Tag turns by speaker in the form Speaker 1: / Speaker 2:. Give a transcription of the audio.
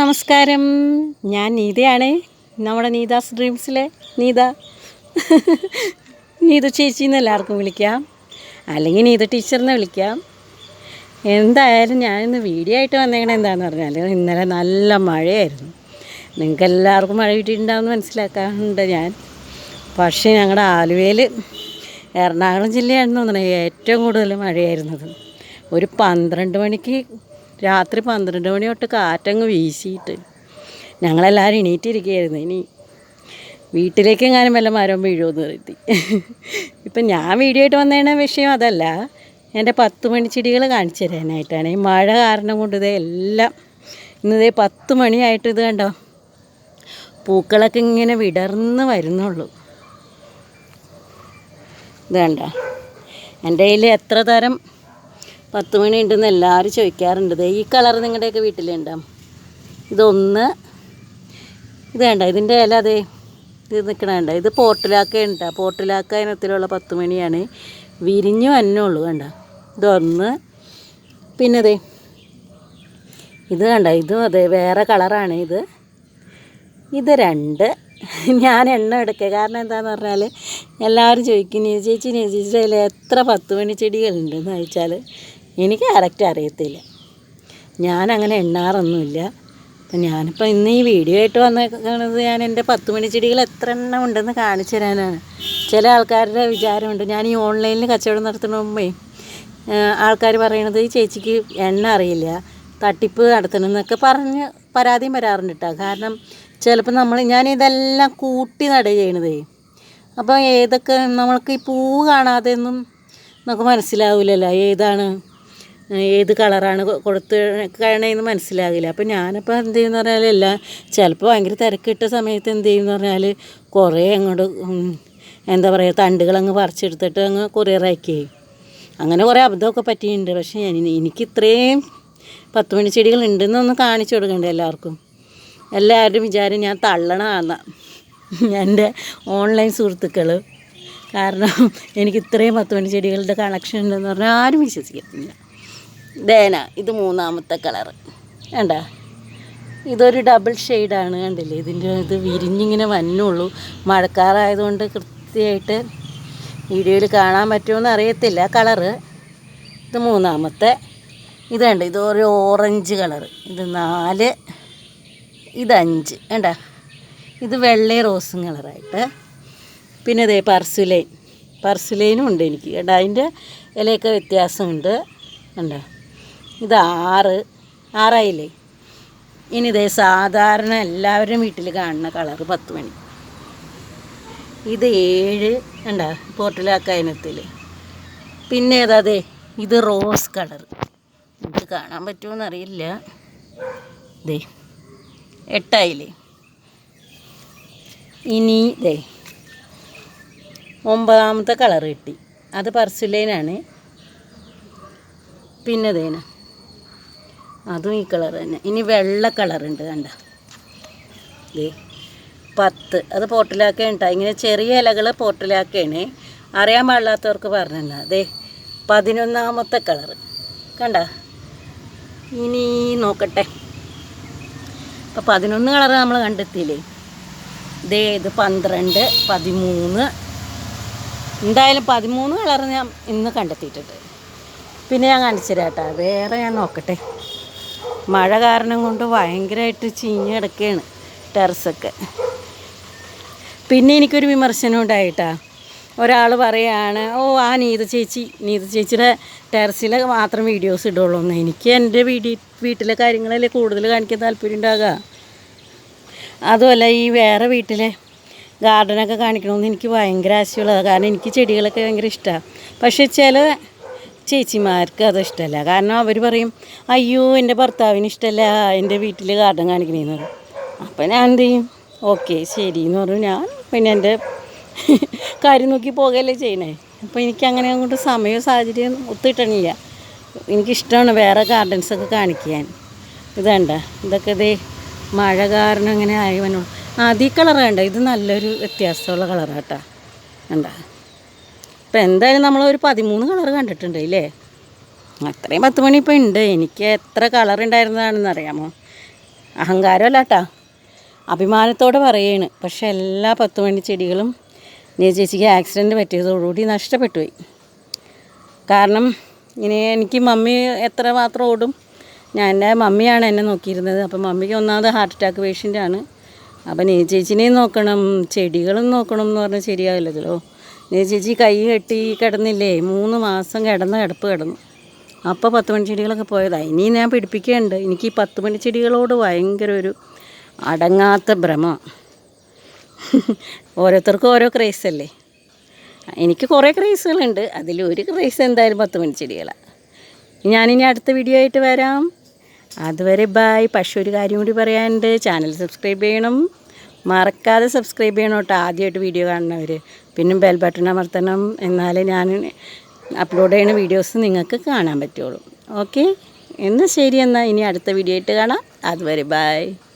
Speaker 1: നമസ്കാരം, ഞാൻ നീതയാണ്. നമ്മുടെ നീതാസ് ഡ്രീംസിലെ നീത. നീത ചേച്ചി എന്ന് എല്ലാവർക്കും വിളിക്കാം, അല്ലെങ്കിൽ നീത ടീച്ചറിനെ വിളിക്കാം. എന്തായാലും ഞാനിന്ന് വീഡിയോ ആയിട്ട് വന്നേക്കണേ എന്താണെന്ന് പറഞ്ഞാൽ, ഇന്നലെ നല്ല മഴയായിരുന്നു. നിങ്ങൾക്ക് എല്ലാവർക്കും മഴ കിട്ടിയിട്ടുണ്ടാവുമെന്ന് മനസ്സിലാക്കാറുണ്ട് ഞാൻ. പക്ഷേ ഞങ്ങളുടെ ആലുവയിൽ, എറണാകുളം ജില്ലയാണെന്ന് തോന്നുന്നത് ഏറ്റവും കൂടുതൽ മഴയായിരുന്നത്. ഒരു 12 മണിക്ക്, രാത്രി 12 മണി തൊട്ട് കാറ്റങ്ങ് വീശിയിട്ട് ഞങ്ങളെല്ലാവരും എണീറ്റിരിക്കുകയായിരുന്നു. ഇനി വീട്ടിലേക്കെങ്ങാനും വല്ല മരം വീഴുമെന്ന് കരുതി. ഇപ്പം ഞാൻ വീഡിയോ ആയിട്ട് വന്നതിൻ്റെ വിഷയം അതല്ല, എൻ്റെ 10 മണി ചെടികൾ കാണിച്ചു തരാനായിട്ടാണ്. ഈ മഴ കാരണം കൊണ്ട് ഇതേ എല്ലാം ഇന്നതേ 10 മണിയായിട്ട് ഇത് കണ്ടോ, പൂക്കളൊക്കെ ഇങ്ങനെ വിടർന്ന് വരുന്നുള്ളൂ. ഇത് കണ്ടോ, എൻ്റെ കയ്യിൽ എത്ര തരം 10 മണി ഉണ്ടെന്ന് എല്ലാവരും ചോദിക്കാറുണ്ട്. ഈ കളർ നിങ്ങളുടെയൊക്കെ വീട്ടിലുണ്ടാവും. ഇതൊന്ന്, ഇത് വേണ്ട, ഇതിൻ്റെ ഇല അതേ ഇത് നിൽക്കണേണ്ട, ഇത് പോർട്ടിലാക്കയുണ്ട. പോർട്ടിലാക്ക ഇനത്തിലുള്ള 10 മണിയാണ്, വിരിഞ്ഞു വന്നുള്ളൂ. കണ്ട, ഇതൊന്ന്. പിന്നെ അതെ ഇത് കണ്ട, ഇതും അതെ വേറെ കളറാണ്. ഇത് 2. ഞാൻ എണ്ണം എടുക്കുക, കാരണം എന്താണെന്ന് പറഞ്ഞാൽ എല്ലാവരും ചോദിക്കും, നീ ചേച്ചിയിൽ എത്ര 10 മണി ചെടികളുണ്ടെന്ന് ചോദിച്ചാൽ എനിക്ക് കറക്റ്റ് അറിയത്തില്ല. ഞാനങ്ങനെ എണ്ണാറൊന്നുമില്ല. അപ്പം ഞാനിപ്പോൾ ഇന്ന് ഈ വീഡിയോ ആയിട്ട് വന്നേക്കുന്നത് ഞാൻ എൻ്റെ 10 മണി ചെടികൾ എത്ര എണ്ണം ഉണ്ടെന്ന് കാണിച്ചു തരാനാണ്. ചില ആൾക്കാരുടെ വിചാരമുണ്ട്, ഞാൻ ഈ ഓൺലൈനിൽ കച്ചവടം നടത്തുന്ന മുമ്പേ ആൾക്കാർ പറയണത് ഈ ചേച്ചിക്ക് എണ്ണ അറിയില്ല, തട്ടിപ്പ് നടത്തണമെന്നൊക്കെ പറഞ്ഞ് പരാതിയും വരാറുണ്ട് കേട്ടോ. കാരണം ചിലപ്പോൾ ഞാനിതെല്ലാം കൂട്ടി നടുക ചെയ്യണതേ. അപ്പോൾ ഏതൊക്കെ നമ്മൾക്ക് ഈ പൂവ് കാണാതെ ഒന്നും നമുക്ക് മനസ്സിലാവില്ലല്ലോ, ഏത് കളറാണ് കൊടുത്ത് കഴിയണമെന്ന് മനസ്സിലാകില്ല. അപ്പോൾ ഞാനിപ്പോൾ എന്ത് ചെയ്യുമെന്ന് പറഞ്ഞാൽ, എല്ലാം ചിലപ്പോൾ ഭയങ്കര തിരക്കിട്ട സമയത്ത് എന്ത് ചെയ്യുമെന്ന് പറഞ്ഞാൽ കുറേ അങ്ങോട്ട് എന്താ പറയുക, തണ്ടുകളങ്ങ് പറിച്ചെടുത്തിട്ട് അങ്ങ് കൊറിയർ അയക്കുകയെ. അങ്ങനെ കുറേ അബദ്ധമൊക്കെ പറ്റിയിട്ടുണ്ട്. പക്ഷേ എനിക്ക് ഇത്രയും 10 മണി ചെടികൾ ഉണ്ടെന്നൊന്ന് കാണിച്ചു കൊടുക്കണ്ടേ എല്ലാവർക്കും. എല്ലാവരും വിചാരം ഞാൻ തള്ളണതാണ് എൻ്റെ ഓൺലൈൻ സുഹൃത്തുക്കൾ. കാരണം എനിക്ക് ഇത്രയും 10 മണി ചെടികളുടെ കളക്ഷൻ ഉണ്ടെന്ന് പറഞ്ഞാൽ ആരും വിശ്വസിക്കത്തില്ല. ഇത് 3ാമത്തെ കളറ് വേണ്ട, ഇതൊരു ഡബിൾ ഷെയ്ഡാണ്. കണ്ടില്ലേ, ഇത് വിരിഞ്ഞിങ്ങനെ വന്നുള്ളൂ. മഴക്കാലമായതുകൊണ്ട് കൃത്യമായിട്ട് വീഡിയോയിൽ കാണാൻ പറ്റുമെന്ന് അറിയത്തില്ല കളറ്. ഇത് 3ാമത്തെ. ഇത് കണ്ട, ഇതൊരു ഓറഞ്ച് കളറ്. ഇത് 4, ഇത് 5 വേണ്ട. ഇത് വെള്ളയും റോസും കളറായിട്ട്. പിന്നെ ഇതേ പർസുലൈനും ഉണ്ട് എനിക്ക് കേട്ടോ. അതിൻ്റെ ഇലയൊക്കെ വ്യത്യാസമുണ്ട് കണ്ടോ. ഇത് 6 ആയില്ലേ. ഇനി ഇതേ സാധാരണ എല്ലാവരും വീട്ടിൽ കാണുന്ന കളറ് 10 മണി. ഇത് 7 കണ്ടോ, പോർട്ടിലാക്ക ഇനത്തിൽ. പിന്നെ അതെ ഇത് റോസ് കളർ. ഇത് കാണാൻ പറ്റുമോയെന്ന് അറിയില്ല. 8 ആയില്ലേ. ഇനി 9ാമത്തെ കളർ കിട്ടി. അത് പർസുലൈനാണ്. പിന്നെ അതും ഈ കളർ തന്നെ. ഇനി വെള്ള കളറുണ്ട് കണ്ട, 10. അത് പോർട്ടിലാക്കയാണ് കേട്ടോ. ഇങ്ങനെ ചെറിയ ഇലകൾ പോർട്ടിലാക്കയാണ്. അറിയാൻ പാടില്ലാത്തവർക്ക് പറഞ്ഞാൽ 11ാമത്തെ കളറ് കണ്ട. ഇനി നോക്കട്ടെ, അപ്പോൾ 11 കളറ് നമ്മൾ കണ്ടെത്തിയില്ലേ. ഇത് 12, 13. എന്തായാലും 13 കളറ് ഞാൻ ഇന്ന് കണ്ടെത്തിയിട്ടുണ്ട്. പിന്നെ ഞാൻ കാണിച്ചു തരാം കേട്ടോ. വേറെ ഞാൻ നോക്കട്ടെ. മഴ കാരണം കൊണ്ട് ഭയങ്കരമായിട്ട് ചീഞ്ഞ് കിടക്കുകയാണ് ടെറസൊക്കെ. പിന്നെ എനിക്കൊരു വിമർശനം ഉണ്ടായിട്ടാ. ഒരാൾ പറയുകയാണ്, ആ നീത ചേച്ചിയുടെ ടെറസിൽ മാത്രം വീഡിയോസ് ഇടുള്ളൂ എന്ന്. എനിക്ക് എൻ്റെ വീട്ടിലെ കാര്യങ്ങളല്ലേ കൂടുതൽ കാണിക്കാൻ താല്പര്യം ഉണ്ടാകുക. അതുമല്ല, ഈ വേറെ വീട്ടിലെ ഗാർഡനൊക്കെ കാണിക്കണമെന്ന് എനിക്ക് ഭയങ്കര ആശയമുള്ളതാണ്. കാരണം എനിക്ക് ചെടികളൊക്കെ ഭയങ്കര ഇഷ്ടമാണ്. പക്ഷേ ചില ചേച്ചിമാർക്ക് അത് ഇഷ്ടമല്ല. കാരണം അവർ പറയും, അയ്യോ എൻ്റെ ഭർത്താവിന് ഇഷ്ടമല്ല എൻ്റെ വീട്ടിൽ ഗാർഡൻ കാണിക്കണേന്ന് പറയും. അപ്പം ഞാൻ എന്ത് ചെയ്യും, ഓക്കെ ശരി എന്ന് പറഞ്ഞു. ഞാൻ പിന്നെ എൻ്റെ കാര്യം നോക്കി പോകുകയല്ലേ ചെയ്യണേ. അപ്പോൾ എനിക്കങ്ങനെ അങ്ങോട്ട് സമയവും സാഹചര്യം ഒത്തിട്ടണില്ല. എനിക്കിഷ്ടമാണ് വേറെ ഗാർഡൻസൊക്കെ കാണിക്കാൻ. ഇതേണ്ട, ഇതൊക്കെ മഴ കാരണം അങ്ങനെ ആയവനോ. ഈ കളർ വേണ്ട, ഇത് നല്ലൊരു വ്യത്യാസമുള്ള കളറാണ് കേട്ടോ. വേണ്ട, ഇപ്പം എന്തായാലും നമ്മളൊരു 13 കളർ കണ്ടിട്ടുണ്ട് ഇല്ലേ. അത്രയും 10 മണി ഇപ്പോൾ ഉണ്ട്. എനിക്ക് എത്ര കളർ ഉണ്ടായിരുന്നതാണെന്ന് അറിയാമോ? അഹങ്കാരമല്ല കേട്ടോ, അഭിമാനത്തോടെ പറയാണ്. പക്ഷേ എല്ലാ 10 മണി ചെടികളും ചേച്ചിക്ക് ആക്സിഡൻറ്റ് പറ്റിയതോടുകൂടി നഷ്ടപ്പെട്ടു പോയി. കാരണം ഇനി എനിക്ക് മമ്മി എത്ര മാത്രം ഓടും, എൻ്റെ മമ്മിയാണ് എന്നെ നോക്കിയിരുന്നത്. അപ്പം മമ്മിക്ക് ഒന്നാമത് ഹാർട്ട് അറ്റാക്ക് പേഷ്യൻ്റാണ്. അപ്പം ചേച്ചിനെയും നോക്കണം, ചെടികളും നോക്കണം എന്ന് പറഞ്ഞാൽ ശരിയാവില്ലല്ലോ. ചേച്ചി കൈ കെട്ടി കിടന്നില്ലേ, 3 മാസം കിടപ്പ് കിടന്നു. അപ്പോൾ 10 മണി ചെടികളൊക്കെ പോയതാണ്. ഇനി ഞാൻ പിടിപ്പിക്കേണ്ട. എനിക്ക് ഈ 10 മണി ചെടികളോട് ഭയങ്കര ഒരു അടങ്ങാത്ത ഭ്രമം. ഓരോരുത്തർക്കും ഓരോ ക്രേസല്ലേ. എനിക്ക് കുറേ ക്രേസുകളുണ്ട്, അതിലൊരു ക്രേസ് എന്തായാലും 10 മണി ചെടികളാണ്. ഞാനിനി അടുത്ത വീഡിയോ ആയിട്ട് വരാം. അതുവരെ ബായ്. പക്ഷേ ഒരു കാര്യം കൂടി പറയാനുണ്ട്, ചാനൽ സബ്സ്ക്രൈബ് ചെയ്യണം, മറക്കാതെ സബ്സ്ക്രൈബ് ചെയ്യണം കേട്ടോ, ആദ്യമായിട്ട് വീഡിയോ കാണുന്നവർ. പിന്നെ ബെൽ ബട്ടൺ അമർത്തണം, എന്നാലേ ഞാൻ അപ്ലോഡ് ചെയ്യുന്ന വീഡിയോസ് നിങ്ങൾക്ക് കാണാൻ പറ്റുള്ളൂ. ഓക്കെ, എന്നാൽ ശരി, എന്നാൽ ഇനി അടുത്ത വീഡിയോ ആയിട്ട് കാണാം. അതുവരെ ബായ്.